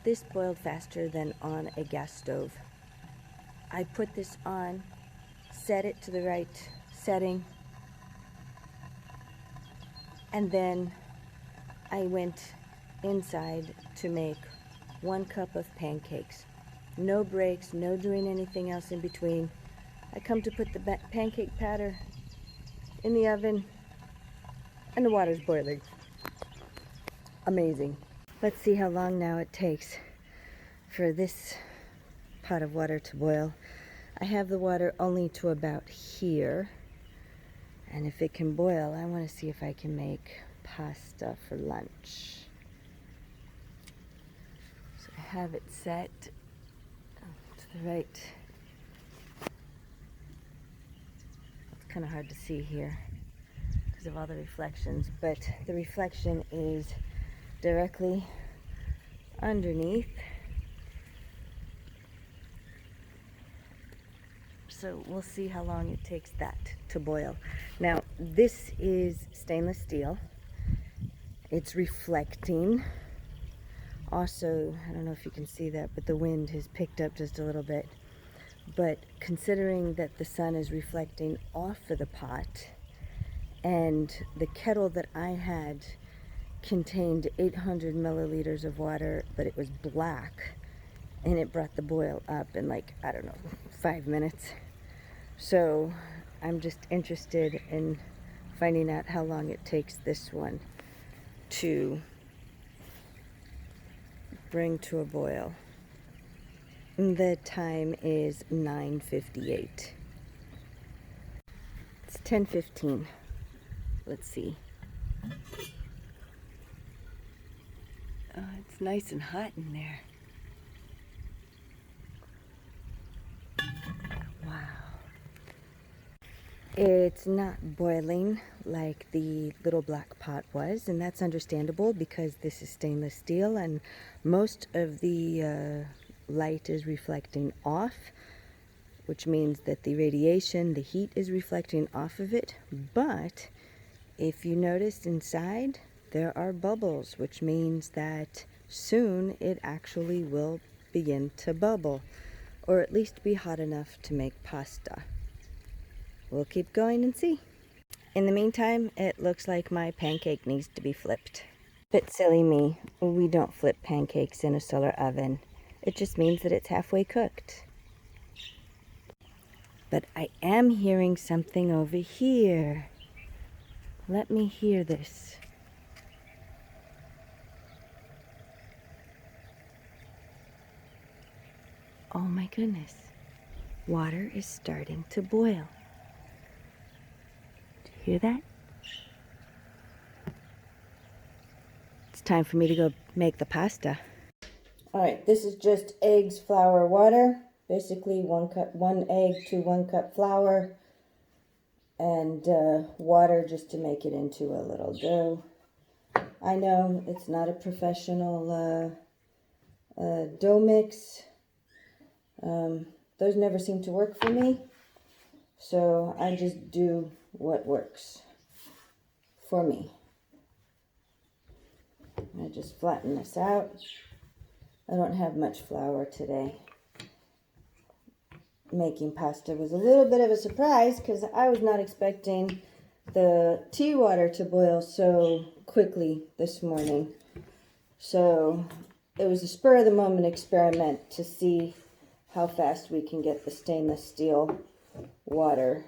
This boiled faster than on a gas stove. I put this on, set it to the right setting, and then I went inside to make 1 cup of pancakes. No breaks, no doing anything else in between. I come to put the pancake batter in the oven, and the water's boiling. Amazing. Let's see how long now it takes for this pot of water to boil. I have the water only to about here, and if it can boil, I want to see if I can make pasta for lunch. So I have it set to the right. It's kind of hard to see here because of all the reflections, but the reflection is directly underneath. So we'll see how long it takes that to boil. Now, this is stainless steel. It's reflecting. Also, I don't know if you can see that, but the wind has picked up just a little bit. But considering that the sun is reflecting off of the pot, and the kettle that I had contained 800 milliliters of water, but it was black, and it brought the boil up in like, I don't know, 5 minutes. So I'm just interested in finding out how long it takes this one to bring to a boil. The time is 9:58. It's 10:15. Let's see. Oh, it's nice and hot in there. Wow. It's not boiling like the little black pot was, and that's understandable because this is stainless steel and most of the light is reflecting off, which means that the radiation, the heat is reflecting off of it. But if you notice inside, there are bubbles, which means that soon it actually will begin to bubble, or at least be hot enough to make pasta. We'll keep going and see. In the meantime, it looks like my pancake needs to be flipped. Bit silly me, we don't flip pancakes in a solar oven. It just means that it's halfway cooked. But I am hearing something over here. Let me hear this. Oh my goodness. Water is starting to boil. Do you hear that? It's time for me to go make the pasta. Alright, this is just eggs, flour, water. Basically 1 egg to 1 cup flour. And water just to make it into a little dough. I know it's not a professional dough mix. Those never seem to work for me. So I just do what works for me. I just flatten this out. I don't have much flour today. Making pasta was a little bit of a surprise because I was not expecting the tea water to boil so quickly this morning. So it was a spur of the moment experiment to see how fast we can get the stainless steel water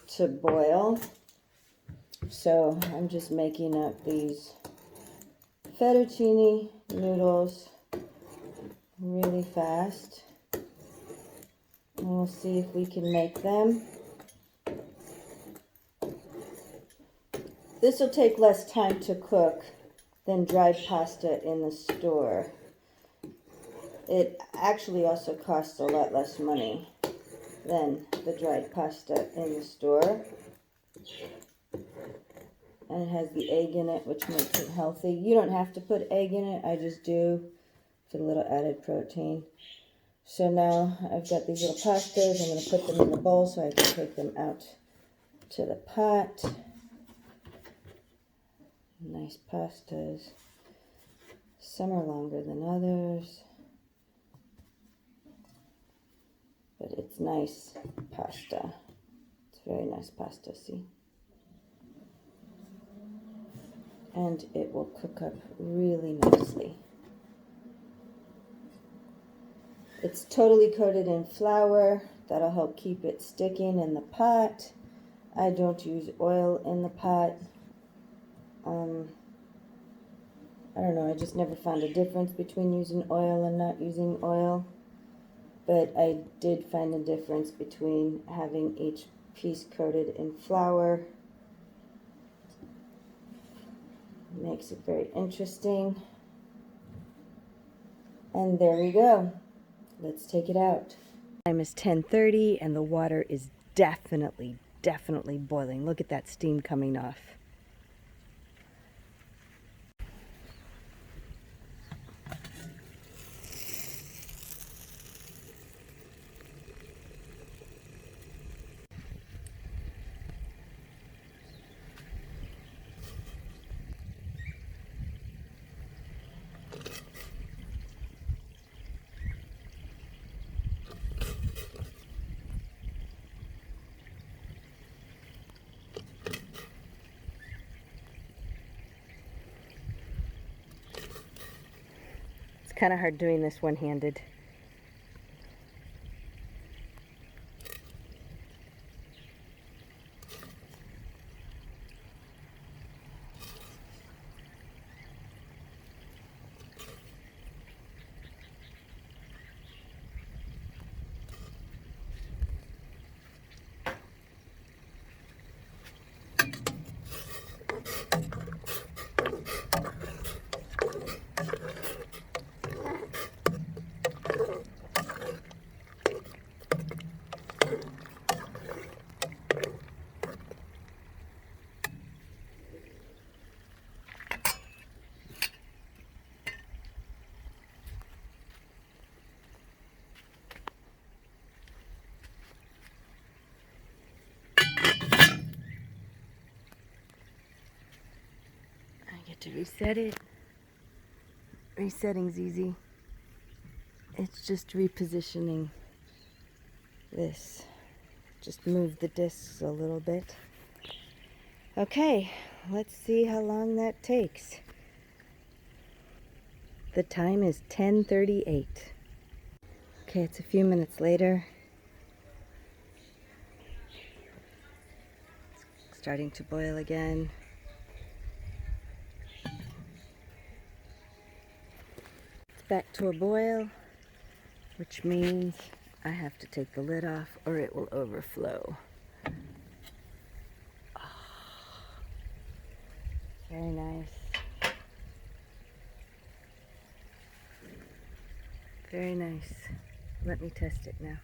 to boil. So I'm just making up these fettuccine noodles really fast. And we'll see if we can make them. This will take less time to cook than dried pasta in the store. It actually also costs a lot less money than the dried pasta in the store. And it has the egg in it, which makes it healthy. You don't have to put egg in it. I just do for a little added protein. So now I've got these little pastas. I'm going to put them in the bowl so I can take them out to the pot. Nice pastas. Some are longer than others, but it's nice pasta. It's very nice pasta, see? And it will cook up really nicely. It's totally coated in flour. That'll help keep it sticking in the pot. I don't use oil in the pot. I don't know, I just never found a difference between using oil and not using oil. But I did find a difference between having each piece coated in flour. Makes it very interesting. And there we go. Let's take it out. Time is 10:30 and the water is definitely boiling. Look at that steam coming off. It's kind of hard doing this one-handed. To reset it. Resetting's easy. It's just repositioning this. Just move the discs a little bit. Okay, let's see how long that takes. The time is 10:38. Okay, it's a few minutes later. It's starting to boil again. Back to a boil, which means I have to take the lid off or it will overflow. Oh, very nice. Very nice. Let me test it now.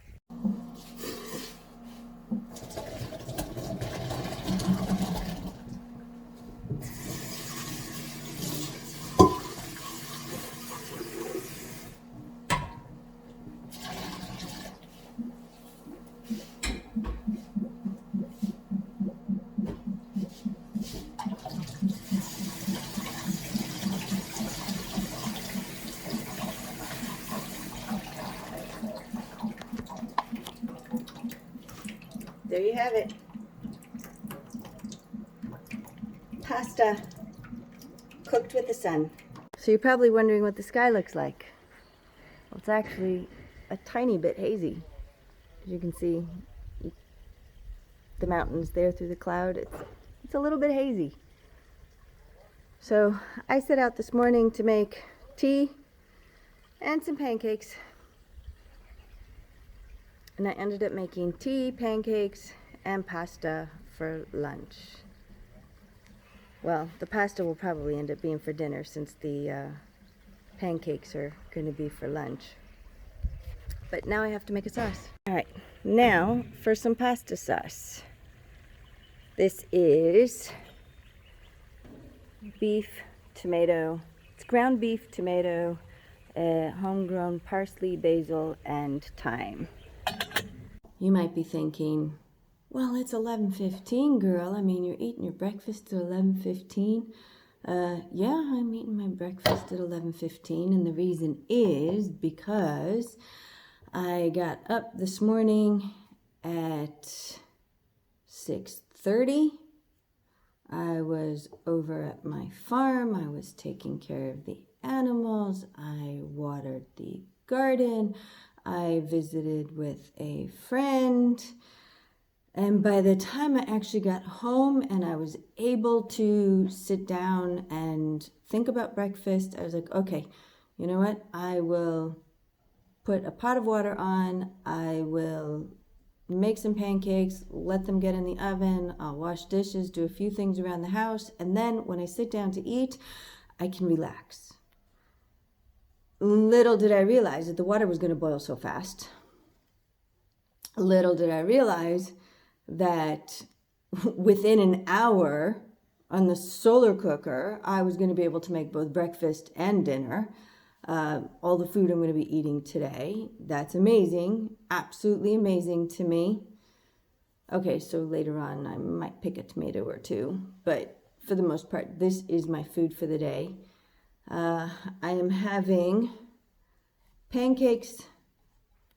There you have it. Pasta cooked with the sun. So you're probably wondering what the sky looks like. Well, it's actually a tiny bit hazy. As you can see, the mountains there through the cloud. It's a little bit hazy. So I set out this morning to make tea and some pancakes. And I ended up making tea, pancakes, and pasta for lunch. Well, the pasta will probably end up being for dinner since the pancakes are going to be for lunch. But now I have to make a sauce. Alright, now for some pasta sauce. This is beef, tomato. It's ground beef, tomato, homegrown parsley, basil, and thyme. You might be thinking, well, it's 11:15, girl. I mean, you're eating your breakfast at 11:15. Yeah, I'm eating my breakfast at 11:15, and the reason is because I got up this morning at 6:30. I was over at my farm. I was taking care of the animals. I watered the garden. I visited with a friend. And by the time I actually got home and I was able to sit down and think about breakfast, I was like, okay, you know what? I will put a pot of water on. I will make some pancakes, let them get in the oven. I'll wash dishes, do a few things around the house. And then when I sit down to eat, I can relax. Little did I realize that the water was going to boil so fast. Little did I realize that within an hour on the solar cooker, I was going to be able to make both breakfast and dinner. All the food I'm going to be eating today. That's amazing. Absolutely amazing to me. Okay, so later on I might pick a tomato or two, but for the most part, this is my food for the day. I am having pancakes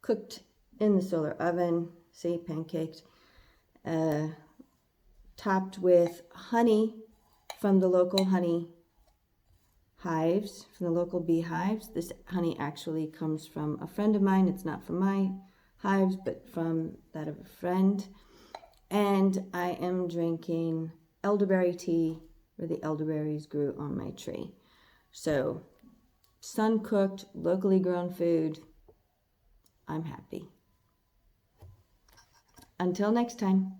cooked in the solar oven. See, pancakes. Topped with honey from the local honey hives, from the local beehives. This honey actually comes from a friend of mine. It's not from my hives, but from that of a friend. And I am drinking elderberry tea where the elderberries grew on my tree. So, sun-cooked, locally grown food. I'm happy. Until next time.